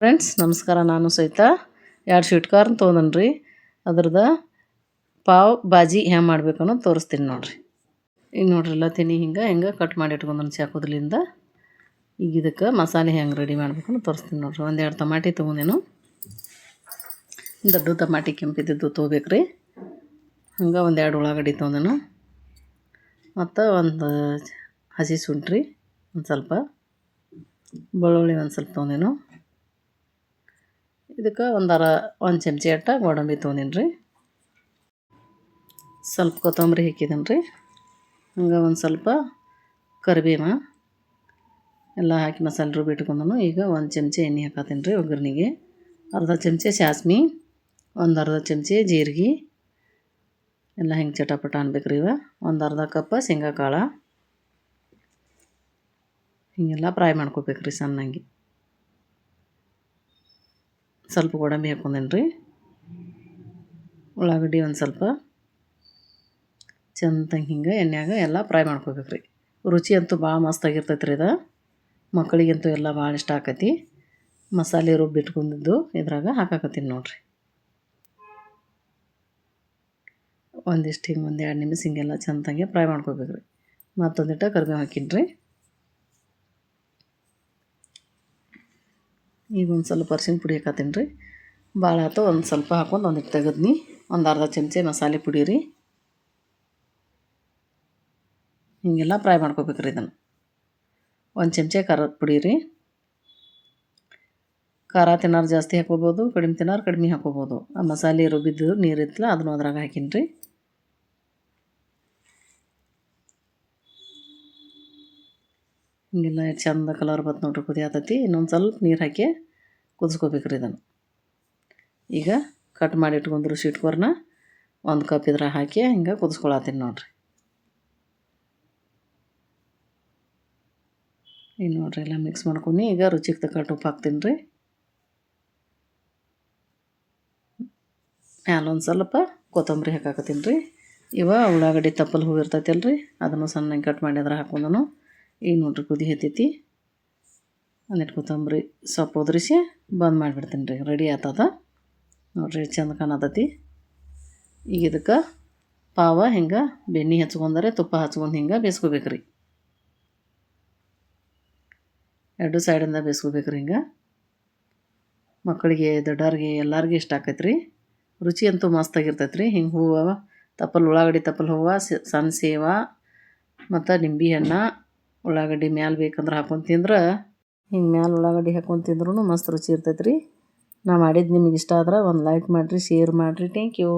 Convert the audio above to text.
Friends ನಮಸ್ಕಾರ. ನಾನು ಸಹಿತ 2 ಸ್ವೀಟ್ ಕಾರ್ನ್ ತೊಗೊಂಡ್ರಿ. ಅದ್ರದ್ದು ಪಾವ್ ಭಾಜಿ ಹೆಂಗೆ ಮಾಡ್ಬೇಕು ಅನ್ನೋದು ತೋರಿಸ್ತೀನಿ ನೋಡಿರಿ. ಈಗ ನೋಡ್ರಿ ಎಲ್ಲ ತಿನ್ನಿ ಹೆಂಗೆ ಕಟ್ ಮಾಡಿ ಇಟ್ಕೊಂಡ್ರೆ ಚಾಕುದ್ಲಿಂದ. ಈಗ ಇದಕ್ಕೆ ಮಸಾಲೆ ಹೆಂಗೆ ರೆಡಿ ಮಾಡ್ಬೇಕು ಅನ್ನೋದು ತೋರಿಸ್ತೀನಿ ನೋಡಿರಿ. 1-2 ಟಮಾಟಿ ತೊಗೊಂಡೇನು, ದೊಡ್ಡ ಟಮಾಟಿ ಕೆಂಪಿದ್ದು ತೊಗೋಬೇಕು ರೀ. ಹಂಗೆ 1-2 ಉಳ್ಳಾಗಡ್ಡಿ ತೊಗೊಂಡೇನು, ಮತ್ತು ಒಂದು ಹಸಿ ಶುಂಠಿ ಒಂದು ಸ್ವಲ್ಪ, ಬೆಳ್ಳುಳ್ಳಿ ಒಂದು ಸ್ವಲ್ಪ ತೊಗೊಂಡೇನು. ಇದಕ್ಕೆ ಒಂದು ಚಮಚೆ ಅಟ್ಟ ಗೋಡಂಬಿ ತೊಗೊಂಡೀನಿ ರೀ. ಸ್ವಲ್ಪ ಕೊತ್ತಂಬರಿ ಹಾಕಿದ್ದೀನಿ ರೀ. ಹಂಗೆ ಒಂದು ಸ್ವಲ್ಪ ಕರಿಬೇವು ಎಲ್ಲ ಹಾಕಿ ಮಸಾಲೆ ರುಬ್ಬಿ ಇಟ್ಕೊಂಡನು. ಈಗ 1 ಚಮಚೆ ಎಣ್ಣೆ ಹಾಕತ್ತೀನಿ ರೀ ಒಗ್ಗರಣೆಗೆ. ಅರ್ಧ ಚಮಚೆ ಸಾಸ್ಮೆ, ಒಂದು ಅರ್ಧ ಚಮಚೆ ಜೀರಿಗೆ ಎಲ್ಲ ಹೆಂಗೆ ಚಟಪಟ ಅನ್ಬೇಕು ರೀ. ಒಂದು ಅರ್ಧ ಕಪ್ ಶೇಂಗಾ ಕಾಳು ಹೀಗೆಲ್ಲ ಫ್ರೈ ಮಾಡ್ಕೋಬೇಕು ರೀ ಸಣ್ಣಂಗೆ. ಸ್ವಲ್ಪ ಗೋಡಂಬಿ ಹಾಕ್ಕೊಂಡೇನಿ ರೀ. ಉಳ್ಳಾಗಡ್ಡಿ ಒಂದು ಸ್ವಲ್ಪ ಚಂದಂಗೆ ಹಿಂಗೆ ಎಣ್ಣೆಯಾಗ ಎಲ್ಲ ಫ್ರೈ ಮಾಡ್ಕೋಬೇಕು ರೀ. ರುಚಿ ಅಂತೂ ಭಾಳ ಮಸ್ತಾಗಿರ್ತೈತೆ ರೀ ಇದು. ಮಕ್ಕಳಿಗಂತೂ ಎಲ್ಲ ಭಾಳ ಇಷ್ಟ ಆಕೈತಿ. ಮಸಾಲೆ ರುಬ್ಬಿಟ್ಕೊಂಡಿದ್ದು ಇದ್ರಾಗ ಹಾಕಾಕತ್ತೀನಿ ನೋಡಿರಿ. ಒಂದಿಷ್ಟು ಹಿಂಗೆ 1-2 ನಿಮಿಷ ಹಿಂಗೆಲ್ಲ ಚಂದಂಗೆ ಫ್ರೈ ಮಾಡ್ಕೋಬೇಕು ರೀ. ಮತ್ತೊಂದಿಟ್ಟು ಕರಿಬೇವು ಹಾಕೀನಿ ರೀ. ಈಗ ಒಂದು ಸ್ವಲ್ಪ ಅರ್ಶಿಣ ಪುಡಿ ಹಾಕತ್ತೀನಿ ರೀ. ಭಾಳ ಆಯ್ತು ಒಂದು ಸ್ವಲ್ಪ ಹಾಕ್ಕೊಂಡು ಒಂದಿಟ್ಟು ತೆಗೆದ್ನಿ. ಒಂದು ಅರ್ಧ ಚಮಚೆ ಮಸಾಲೆ ಪುಡಿ ರೀ. ಹಿಂಗೆಲ್ಲ ಫ್ರೈ ಮಾಡ್ಕೋಬೇಕು ರೀ ಇದನ್ನು. 1 ಚಮಚೆ ಖಾರದ ಪುಡಿ ರೀ. ಖಾರ ತಿನ್ನೋರು ಜಾಸ್ತಿ ಹಾಕೋಬೋದು, ಕಡಿಮೆ ತಿನ್ನೋರು ಕಡಿಮೆ ಹಾಕೋಬೋದು. ಆ ಮಸಾಲೆ ರುಬ್ಬಿದ್ದು ನೀರು ಇತ್ತಲ್ಲ ಅದನ್ನು ಅದ್ರಾಗ ಹಾಕೀನಿ ರೀ. ಹಿಂಗೆಲ್ಲ ಚಂದ ಕಲರ್ ಬತ್ತು ನೋಡ್ರಿ, ಕುದಿ ಆತೈತಿ. ಇನ್ನೊಂದು ಸ್ವಲ್ಪ ನೀರು ಹಾಕಿ ಕುದಿಸ್ಕೋಬೇಕು ರೀ ಇದನ್ನು. ಈಗ ಕಟ್ ಮಾಡಿ ಇಟ್ಕೊಂಡ್ರು ಸ್ವೀಟ್ ಕಾರ್ನ 1 ಕಪ್ ಇದ್ರಾಗ ಹಾಕಿ ಹಿಂಗೆ ಕುದಿಸ್ಕೊಳತ್ತೀನಿ ನೋಡಿರಿ. ಈಗ ನೋಡಿರಿ ಎಲ್ಲ ಮಿಕ್ಸ್ ಮಾಡ್ಕೊಂಡು ಈಗ ರುಚಿಗೆ ತಕ್ಕಟ್ಟು ಉಪ್ಪು ಹಾಕ್ತೀನಿ ರೀ. ಮ್ಯಾಲೊಂದು ಸ್ವಲ್ಪ ಕೊತ್ತಂಬರಿ ಹಾಕಾಕತ್ತೀನಿ ರೀ. ಉಳ್ಳಾಗಡ್ಡಿ ತಪ್ಪಲು ಹೂವು ಇರ್ತೈತಲ್ಲ ರೀ, ಅದನ್ನು ಸಣ್ಣಗೆ ಕಟ್ ಮಾಡಿ ಅದ್ರ ಹಾಕೊಂಡನು. ಈಗ ನೋಡಿರಿ ಕುದಿ ಹತ್ತೈತಿ. ಒಂದಿಟ್ಟು ಕೊತ್ತಂಬರಿ ಸೊಪ್ಪು ಉದುರಿಸಿ ಬಂದ್ ಮಾಡಿಬಿಡ್ತೀನಿ ರೀ. ರೆಡಿ ಆತದ ನೋಡಿರಿ, ಚಂದ ಕಾಣತೈತಿ. ಈಗ ಇದಕ್ಕೆ ಪಾವ ಹಿಂಗೆ ಬೆಣ್ಣೆ ಹಚ್ಕೊಂಡರೆ ತುಪ್ಪ ಹಚ್ಕೊಂಡು ಹಿಂಗೆ ಬೇಯಿಸ್ಕೋಬೇಕು ರೀ. 2 ಸೈಡಿಂದ ಬೇಯಿಸ್ಕೋಬೇಕು ರೀ. ಹಿಂಗೆ ಮಕ್ಕಳಿಗೆ ದೊಡ್ಡವ್ರಿಗೆ ಎಲ್ಲರಿಗೂ ಇಷ್ಟ ಆಕೈತೆ ರೀ. ರುಚಿ ಅಂತೂ ಮಸ್ತಾಗಿರ್ತೈತೆ ರೀ. ಹಿಂಗೆ ಹೂವು ಉಳ್ಳಾಗಡ್ಡಿ ತಪ್ಪಲು ಹೂವು, ಸಣ್ಣ ಸೇವ ಮತ್ತು ನಿಂಬೆ ಹಣ್ಣು, ಉಳ್ಳಾಗಡ್ಡಿ ಮ್ಯಾಲೆ ಬೇಕಂದ್ರೆ ಹಾಕೊಂಡು ತಿಂದ್ರೆ, ಹಿಂಗೆ ಮ್ಯಾಲೆ ಉಳ್ಳಾಗಡ್ಡಿ ಹಾಕೊಂಡು ತಿಂದ್ರೂ ಮಸ್ತ್ ರುಚಿ ಇರ್ತೈತೆ ರೀ. ನಾ ಮಾಡಿದ್ದು ನಿಮಗೆ ಇಷ್ಟ ಆದ್ರೆ ಒಂದು ಲೈಕ್ ಮಾಡಿರಿ, ಶೇರ್ ಮಾಡಿರಿ. Thank you.